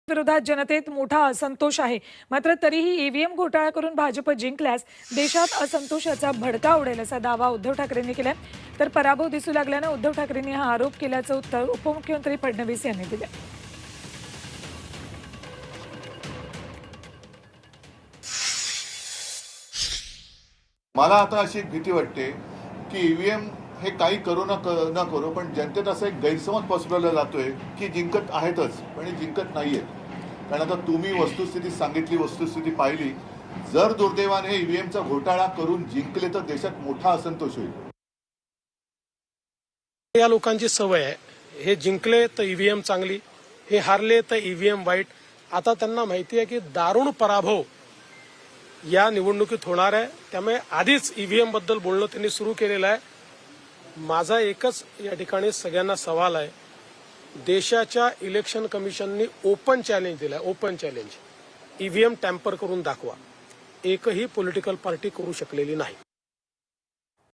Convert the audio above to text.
विरोधात जनतेत मोठा असंतोष आहे। मात्र तरीही ईव्हीएम घोटाळा करून भाजप जिंकल्यास देशात असंतोषाचा भडका उडेल असा दावा उद्धव ठाकरेंनी केलाय। तर पराभव दिसू लागल्याने उद्धव ठाकरेंनी हा आरोप केल्याचं उत्तर उपमुख्यमंत्री फडणवीस यांनी दिले। मला आता अशी भीती वाटते की ईव्हीएम हे काही करू न करू पण जनतेत असा एक गैरसमज पसरवला जातोय की जिंकत आहेतच पण जिंकत नाहीयेत। कारण आता तुम्ही वस्तुस्थिती सांगितली, वस्तुस्थिती पाहिली, जर दुर्दैवाने ईव्हीएमचा घोटाळा करून जिंकले तर देशात मोठा असंतोष होईल। या लोकांची सवय आहे, हे जिंकले तर ईव्हीएम चांगली, हे हारले तर ईव्हीएम वाईट। आता त्यांना माहिती आहे की दारुण पराभव या निवडणुकीत होणार आहे, त्यामुळे आधीच ईव्हीएम बद्दल बोलणं त्यांनी सुरू केलेलं आहे। माझा एकच या ठिकाणी सगळ्यांना सवाल आहे, देशाच्या इलेक्शन कमिशननी ओपन चॅलेंज दिलाय, ओपन चॅलेंज, ईव्हीएम टॅम्पर करून दाखवा। एकही पॉलिटिकल पार्टी करू शकलेली नाही।